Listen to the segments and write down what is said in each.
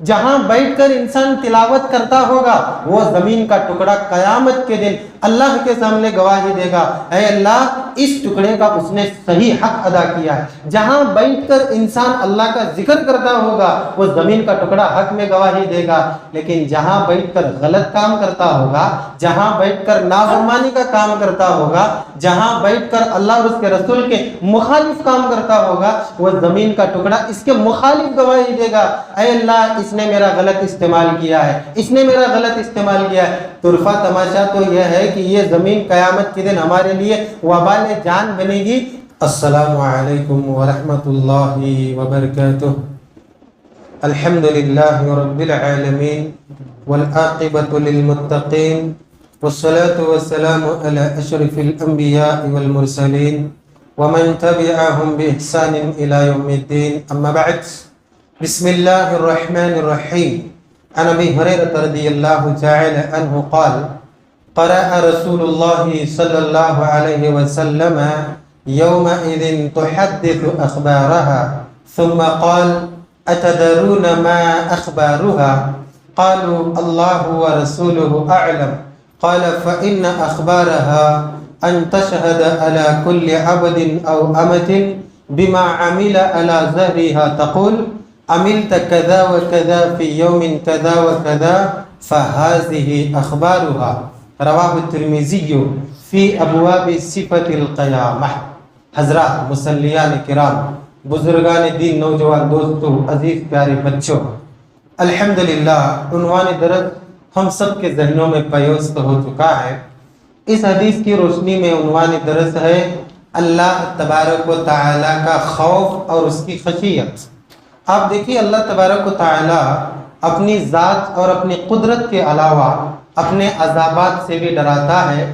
جہاں بیٹھ کر انسان تلاوت کرتا ہوگا وہ زمین کا ٹکڑا قیامت کے دن اللہ کے سامنے گواہی دے گا، اے اللہ اس ٹکڑے کا اس نے صحیح حق ادا کیا ہے۔ جہاں بیٹھ کر انسان اللہ کا ذکر کرتا ہوگا وہ زمین کا ٹکڑا حق میں گواہی دے گا، لیکن جہاں بیٹھ کر غلط کام کرتا ہوگا، جہاں بیٹھ کر نافرمانی کا کام کرتا ہوگا، جہاں بیٹھ کر اللہ اور اس کے رسول کے مخالف کام کرتا ہوگا وہ زمین کا ٹکڑا اس کے مخالف گواہی دے گا، اے اللہ اس نے میرا غلط استعمال کیا ہے، اس نے میرا غلط استعمال کیا ہے۔ طرفہ تماشا تو یہ ہے کہ یہ زمین قیامت کے دن ہمارے لیے وبال جان بنے گی۔ السلام علیکم ورحمۃ اللہ وبرکاتہ۔ الحمدللہ رب العالمین والعاقبۃ للمتقین والصلاة والسلام على اشرف الانبیاء والمرسلین ومن تبعهم بإحسان الى یوم الدین، اما بعد، بسم اللہ الرحمن الرحیم۔ عن ابی ہریرہ رضی اللہ تعالی عنہ قال قرأ رسول اللہ صلی اللہ علیہ وسلم يومئذ تحدث أخبارها ثم قال أتدرون ما أخبارها؟ قالوا الله ورسوله أعلم. قال فإن أخبارها أن تشهد على كل عبد أو أمة بما عمل على ظهرها تقول عملت كذا وكذا في يوم كذا وكذا فهذه أخبارها. رواه الترمذي فی ابواب صفت القیامہ۔ حضرات، مصلیان کرام، بزرگان دین، نوجوان دوستو، عزیز پیارے بچوں، الحمدللہ عنوان درس ہم سب کے ذہنوں میں پیوست ہو چکا ہے۔ اس حدیث کی روشنی میں عنوان درس ہے اللہ تبارک و تعالی کا خوف اور اس کی خشیت۔ آپ دیکھیے اللہ تبارک و تعالی اپنی ذات اور اپنی قدرت کے علاوہ اپنے عذابات سے بھی ڈراتا ہے،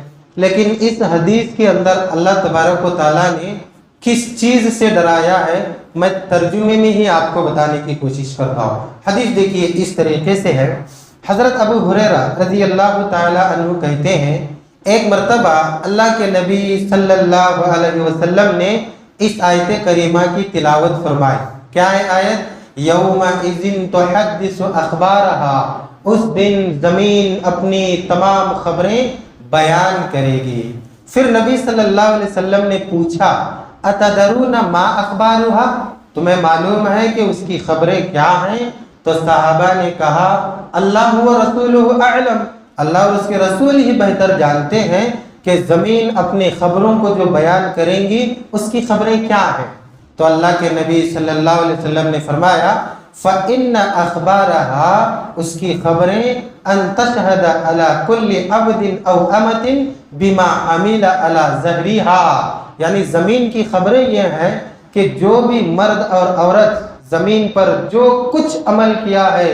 لیکن اس حدیث کے اندر اللہ تبارک و تعالیٰ نے کس چیز سے ڈرایا ہے میں ترجمے میں ہی آپ کو بتانے کی کوشش کرتا ہوں۔ حدیث دیکھیے اس طریقے سے ہے۔ حضرت ابو ہریرہ رضی اللہ تعالیٰ عنہ کہتے ہیں ایک مرتبہ اللہ کے نبی صلی اللہ علیہ وسلم نے اس آیت کریمہ کی تلاوت فرمائی۔ کیا ہے آیت؟ یومئذ تحدث اخبارہا، اس دن زمین اپنی تمام خبریں بیان کرے گی۔ پھر نبی صلی اللہ علیہ وسلم نے پوچھا اتدرون ما اخبارها، تمہیں معلوم ہے کہ اس کی خبریں کیا ہیں؟ تو صحابہ نے کہا اللہ و رسولہ اعلم، اللہ اور اس کے رسول ہی بہتر جانتے ہیں کہ زمین اپنی خبروں کو جو بیان کریں گی اس کی خبریں کیا ہیں۔ تو اللہ کے نبی صلی اللہ علیہ وسلم نے فرمایا فَإِنَّ أَخْبَارَهَا، اس کی خبریں أَن تَشْهَدَ عَلَى كُلِّ عَبْدٍ أَوْ أَمَةٍ بِمَا عَمِلَ عَلَى ظَهْرِهَا، یعنی زمین کی خبریں یہ ہیں کہ جو بھی مرد اور عورت زمین پر جو کچھ عمل کیا ہے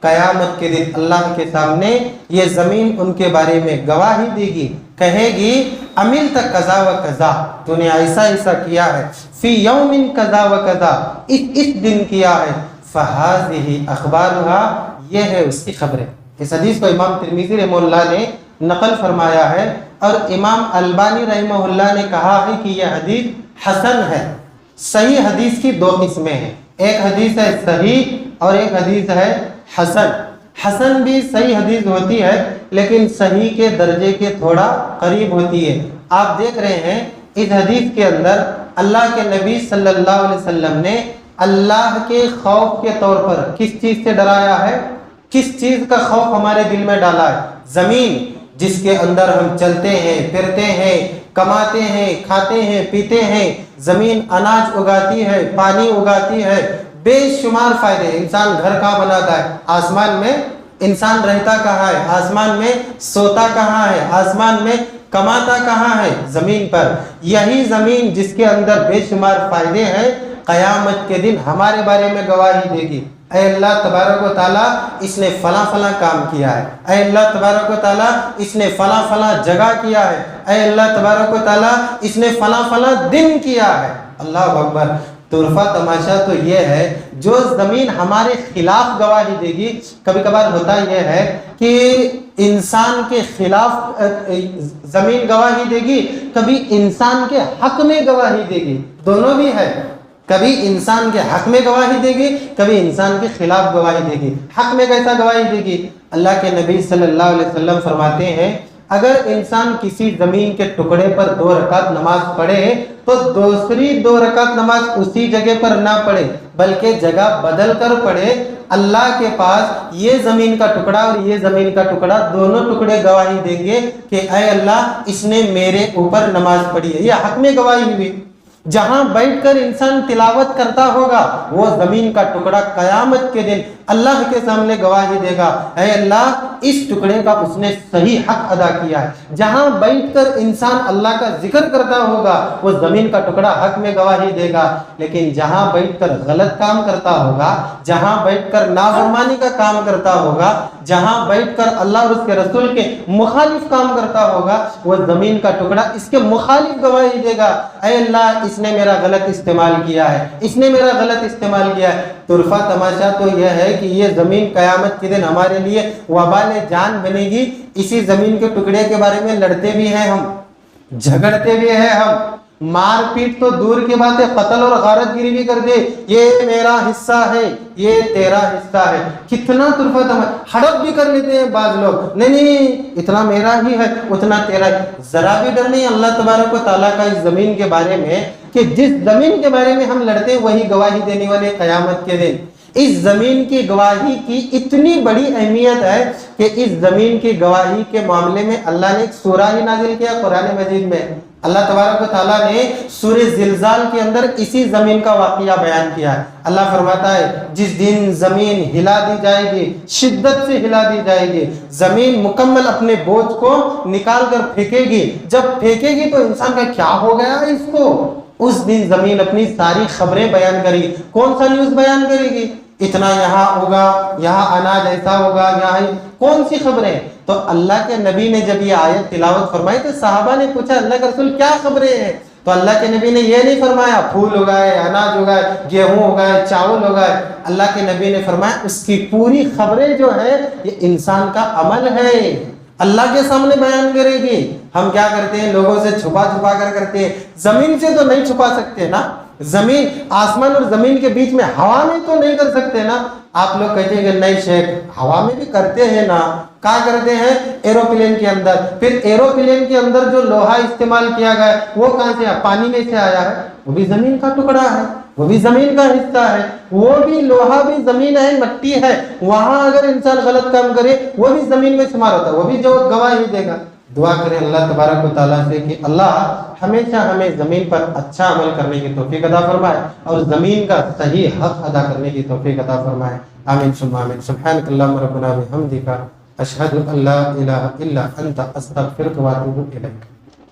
قیامت کے دن اللہ کے سامنے یہ زمین ان کے بارے میں گواہی دے گی، کہے گی عملت کذا و کذا، تو نے ایسا ایسا کیا ہے، فی یوم کذا و کذا، اس دن کیا ہے، فَهَذِهِ أَخْبَارُهَا، یہ ہے اس کی خبریں۔ اس حدیث کو امام ترمذی رحمہ اللہ نے نقل فرمایا ہے، اور امام البانی رحمہ اللہ نے کہا ہے کہ یہ حدیث حسن ہے۔ صحیح حدیث کی دو قسمیں ہیں، ایک حدیث ہے صحیح اور ایک حدیث ہے حسن۔ حسن بھی صحیح حدیث ہوتی ہے لیکن صحیح کے درجے کے تھوڑا قریب ہوتی ہے۔ آپ دیکھ رہے ہیں اس حدیث کے اندر اللہ کے نبی صلی اللہ علیہ وسلم نے اللہ کے خوف کے طور پر کس چیز سے ڈرایا ہے؟ کس چیز کا خوف ہمارے دل میں ڈالا ہے؟ زمین جس کے اندر ہم چلتے ہیں، پھرتے ہیں، کماتے ہیں، کھاتے ہیں، پیتے ہیں، زمین اناج اگاتی ہے، پانی اگاتی ہے، بے شمار فائدے۔ انسان گھر کہاں بناتا ہے؟ آسمان میں۔ انسان رہتا کہاں ہے؟ آسمان میں۔ سوتا کہاں ہے؟ آسمان میں۔ کماتا کہاں ہے؟ زمین پر۔ یہی زمین جس کے اندر بے شمار فائدے ہیں قیامت کے دن ہمارے بارے میں گواہی دے گی، اے اللہ تبارک و تعالیٰ اس نے فلاں فلاں کام کیا ہے، اے اللہ تبارک و تعالیٰ اس نے فلاں فلاں جگہ کیا ہے، اے اللہ تبارک و تعالیٰ اس نے فلاں فلاں دن کیا ہے۔ اللہ اکبر۔ طرفہ تماشا تو یہ ہے جو زمین ہمارے خلاف گواہی دے گی، کبھی کبھار ہوتا یہ ہے کہ انسان کے خلاف زمین گواہی دے گی، کبھی انسان کے حق میں گواہی دے گی، دونوں بھی ہے۔ کبھی انسان کے حق میں گواہی دے گی، کبھی انسان کے خلاف گواہی دے گی۔ حق میں کیسا گواہی دے گی؟ اللہ کے نبی صلی اللہ علیہ وسلم فرماتے ہیں اگر انسان کسی زمین کے ٹکڑے پر 2 رکعت نماز پڑھے تو دوسری 2 رکعت نماز اسی جگہ پر نہ پڑھے بلکہ جگہ بدل کر پڑھے، اللہ کے پاس یہ زمین کا ٹکڑا اور یہ زمین کا ٹکڑا دونوں ٹکڑے گواہی دیں گے کہ اے اللہ اس نے میرے اوپر نماز پڑھی ہے۔ یہ حق میں گواہی ہوئی۔ جہاں بیٹھ کر انسان تلاوت کرتا ہوگا وہ زمین کا ٹکڑا قیامت کے دن اللہ کے سامنے گواہی دے گا، اے اللہ اس ٹکڑے کا اس نے صحیح حق ادا کیا ہے۔ جہاں بیٹھ کر انسان اللہ کا ذکر کرتا ہوگا وہ زمین کا ٹکڑا حق میں گواہی دے گا، لیکن جہاں بیٹھ کر غلط کام کرتا ہوگا، جہاں بیٹھ کر نافرمانی کا کام کرتا ہوگا، جہاں بیٹھ کر اللہ اور اس کے رسول کے مخالف کام کرتا ہوگا وہ زمین کا ٹکڑا اس کے مخالف گواہی دے گا، اے اللہ اس نے میرا غلط استعمال کیا ہے، اس نے میرا غلط استعمال کیا ہے۔ طرفہ تماشا تو یہ ہے کہ یہ زمین قیامت کے دن ہمارے لیے وبال جان بنے گی۔ اسی زمین کے ٹکڑے کے بارے میں لڑتے بھی ہیں ہم، جھگڑتے بھی ہیں ہم، مار پیٹ تو دور کی بات ہے، قتل اور غارت گیری بھی کر دے، یہ میرا حصہ ہے، یہ تیرا حصہ ہے۔ کتنا طرفہ تماشا، ہڑپ بھی کر لیتے ہیں بعض لوگ، نہیں اتنا میرا ہی ہے اتنا تیرا ہے۔ ذرا بھی ڈر نہیں اللہ تبارک و تعالیٰ کا اس زمین کے بارے میں کہ جس زمین کے بارے میں ہم لڑتے ہیں وہی گواہی دینے والے قیامت کے دن۔ اس زمین کی گواہی کی اتنی بڑی اہمیت ہے کہ اس زمین کی گواہی کے معاملے میں اللہ نے ایک سورہ ہی نازل کیا قرآن مجید میں۔ اللہ تبارک و تعالیٰ نے سورہ زلزال کے اندر اسی زمین کا واقعہ بیان کیا ہے۔ اللہ فرماتا ہے جس دن زمین ہلا دی جائے گی، شدت سے ہلا دی جائے گی، زمین مکمل اپنے بوجھ کو نکال کر پھینکے گی، جب پھینکے گی تو انسان کا کیا ہو گیا اس کو، اس دن زمین اپنی ساری خبریں بیان کرے گی۔ کون سا نیوز بیان کرے گی؟ اتنا یہاں ہوگا، یہاں اناج ایسا ہوگا، یہاں کون سی خبریں؟ تو اللہ کے نبی نے جب یہ آیت تلاوت فرمائی تو صحابہ نے پوچھا اللہ کے رسول کیا خبریں ہیں؟ تو اللہ کے نبی نے یہ نہیں فرمایا پھول اگائے، اناج اگائے، گیہوں اگائے، چاول اگائے۔ اللہ کے نبی نے فرمایا اس کی پوری خبریں جو ہے یہ انسان کا عمل ہے، اللہ کے سامنے بیان کرے گی۔ ہم کیا کرتے ہیں لوگوں سے چھپا چھپا کر کرتے ہیں، زمین سے تو نہیں چھپا سکتے نا، زمین آسمان اور زمین کے بیچ میں ہوا میں تو نہیں کر سکتے نا۔ آپ لوگ کہتے ہیں کہ نہیں شیخ ہوا میں بھی کرتے ہیں نا، کہاں کرتے ہیں؟ ایروپلین کے اندر۔ پھر ایروپلین کے اندر جو لوہا استعمال کیا گیا وہ کہاں سے آیا؟ پانی میں سے آیا ہے، وہ بھی زمین کا ٹکڑا ہے، وہ بھی زمین کا حصہ ہے، وہ بھی لوہا بھی زمین ہے، مٹی ہے، وہاں اگر انسان غلط کام کرے وہ بھی زمین میں شمار ہوتا ہے، وہ بھی جو گواہی دے گا۔ دعا کریں اللہ تبارک و تعالیٰ سے کہ اللہ ہمیشہ ہمیں زمین پر اچھا عمل کرنے کی توفیق عطا فرمائے اور زمین کا صحیح حق ادا کرنے کی توفیق عطا فرمائے۔ آمین ثم آمین۔ سبحانک اللہم ربنا بحمدک، اشہد ان لا الہ الا انت، استغفرک واتوب الیک۔